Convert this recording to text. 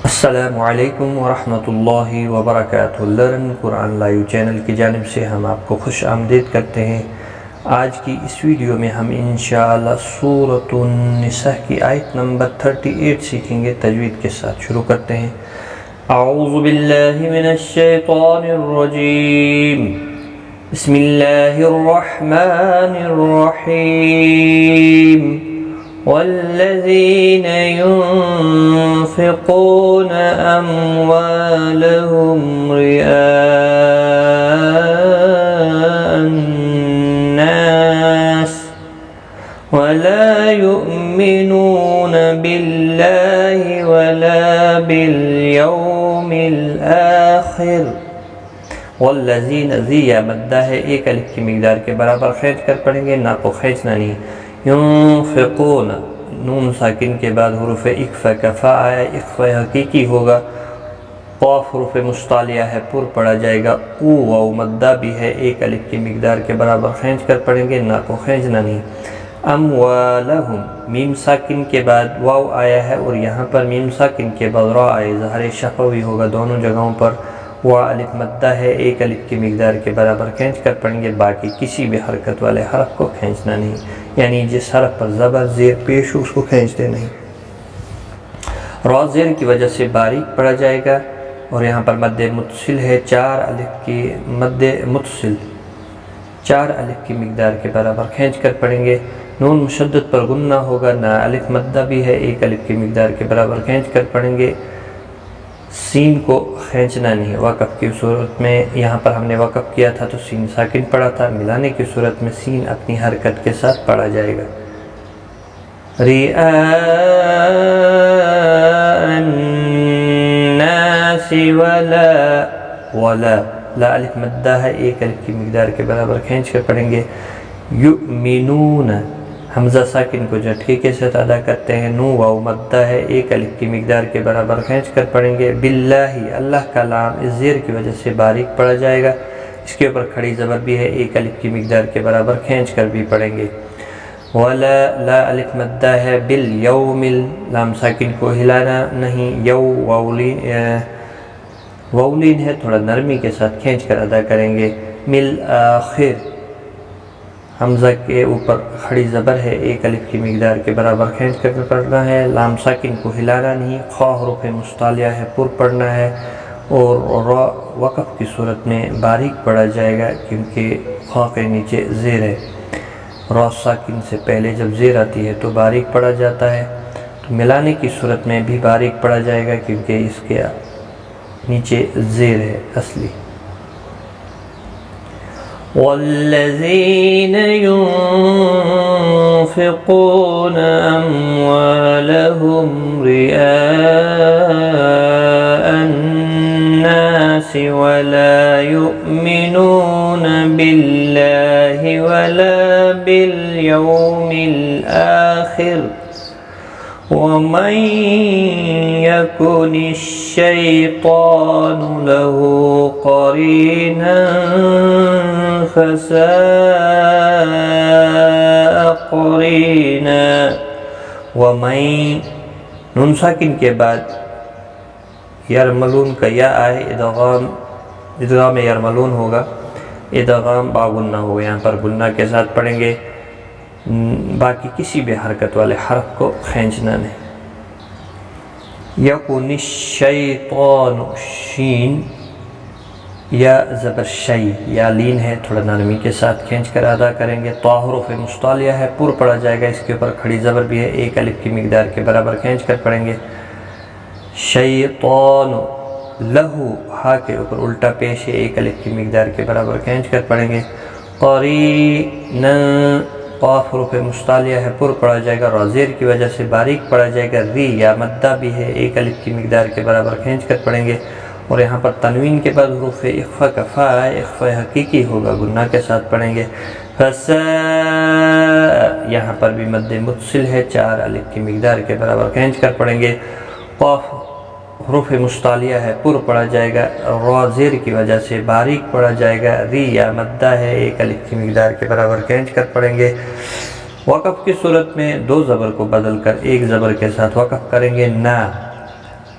السلام علیکم ورحمۃ اللہ وبرکاتہ۔ لرن قرآن لائیو چینل کی جانب سے ہم آپ کو خوش آمدید کرتے ہیں۔ آج کی اس ویڈیو میں ہم انشاءاللہ سورۃ النساء کی آیت نمبر 38 سیکھیں گے۔ تجوید کے ساتھ شروع کرتے ہیں۔ اعوذ باللہ من الشیطان الرجیم، بسم اللہ الرحمن الرحیم۔ والذین ينفقون أموالهم رئاء الناس ولا يؤمنون بالله ولا باليوم الآخر۔ والذین ذی یا مدہ ہے، ایک الف کی مقدار کے برابر کھینچ کر پڑھیں گے، نہ کو کھینچنا نہیں۔ ينفقون، نون ساکن کے بعد حروف اقفا کا فا آیا، اقفا حقیقی ہوگا۔ قاف حروف مستعلیہ ہے، پر پڑھا جائے گا۔ او واو مدہ بھی ہے، ایک الف کی مقدار کے برابر کھینچ کر پڑھیں گے، نہ کو کھینچنا نہیں۔ اموالہم، میم ساکن کے بعد واو آیا ہے اور یہاں پر میم ساکن کے بعد را آئے، ظاہر شفوی ہوگا دونوں جگہوں پر۔ وا الف مدہ ہے، ایک الف کی مقدار کے برابر کھینچ کر پڑھیں گے، باقی کسی بھی حرکت والے حرف کو کھینچنا نہیں، یعنی جس حرف پر زبر زیر پیش ہو اس کو کھینچتے نہیں۔ را زیر کی وجہ سے باریک پڑھا جائے گا اور یہاں پر مد متصل ہے، چار الف کی مد متصل 4 الف کی مقدار کے برابر کھینچ کر پڑھیں گے۔ نون مشدد پر غنہ ہوگا، نہ الف مدہ بھی ہے، ایک الف کی مقدار کے برابر کھینچ کر پڑھیں گے۔ سین کو کھینچنا نہیں۔ وقف کی صورت میں یہاں پر ہم نے وقف کیا تھا تو سین ساکن پڑھا تھا، ملانے کی صورت میں سین اپنی حرکت کے ساتھ پڑھا جائے گا۔ رِئَاءَ النَّاسِ وَلَا لا الف مدہ ہے، ایک الف کی مقدار کے برابر کھینچ کر پڑھیں گے۔ یؤمنون، حمزہ ساکن کو جھٹکے کے ساتھ ادا کرتے ہیں۔ نو واو مدہ ہے، ایک الف کی مقدار کے برابر کھینچ کر پڑھیں گے۔ باللہ، اللہ کا لام اس زیر کی وجہ سے باریک پڑھا جائے گا، اس کے اوپر کھڑی زبر بھی ہے، ایک الف کی مقدار کے برابر کھینچ کر بھی پڑھیں گے۔ ولا لا الف مدہ ہے، بالیوم، لام ساکن کو ہلانا نہیں، یو واولین ہے، تھوڑا نرمی کے ساتھ کھینچ کر ادا کریں گے۔ مل آخر، حمزہ کے اوپر کھڑی زبر ہے، ایک الف کی مقدار کے برابر کھینچ کر پڑھنا ہے، لام ساکن کو ہلانا نہیں۔ خا حروف مستعلیہ ہے، پر پڑھنا ہے اور را وقف کی صورت میں باریک پڑھا جائے گا کیونکہ خا کے نیچے زیر ہے۔ را ساکن سے پہلے جب زیر آتی ہے تو باریک پڑھا جاتا ہے، تو ملانے کی صورت میں بھی باریک پڑھا جائے گا کیونکہ اس کے نیچے زیر ہے اصلی۔ والذین ينفقون أموالهم رئاء الناس ولا يؤمنون بالله ولا باليوم الآخر ومن يكن الشيطان له قرينا فساء قرينا۔ ومن، نون ساکن کے بعد یرملون کا یا آئے، ادغام یرملون ہوگا، ادغام با غنہ ہوگا، یہاں پر غنہ کے ساتھ پڑھیں گے، باقی کسی بھی حرکت والے حرف کو کھینچنا نہیں۔ یکون الشیطان، شین یا زبر شی، یا لین ہے، تھوڑا نرمی کے ساتھ کھینچ کر ادا کریں گے۔ طا حروف مستعلیہ ہے، پر پڑھا جائے گا، اس کے اوپر کھڑی زبر بھی ہے، ایک الف کی مقدار کے برابر کھینچ کر پڑھیں گے۔ شیطان، لہو ہا کے اوپر الٹا پیش ہے، ایک الف کی مقدار کے برابر کھینچ کر پڑھیں گے۔ قرینا، قاف حروف مستعلیہ ہے، پر پڑھا جائے گا، را زیر کی وجہ سے باریک پڑھا جائے گا۔ ری یا مدہ بھی ہے، ایک الف کی مقدار کے برابر کھینچ کر پڑھیں گے اور یہاں پر تنوین کے بعد حروف اخفا کا فا ہے، اخفا حقیقی ہوگا، گناہ کے ساتھ پڑھیں گے۔ فساء، یہاں پر بھی مد متصل ہے، 4 الف کی مقدار کے برابر کھینچ کر پڑھیں گے۔ قاف حروف مستعلیہ ہے، پر پڑھا جائے گا، را زیر کی وجہ سے باریک پڑھا جائے گا، ری یا مدہ ہے، 1 الف کی مقدار کے برابر کھینچ کر پڑھیں گے۔ وقف کی صورت میں 2 زبر کو بدل کر 1 زبر کے ساتھ وقف کریں گے، نا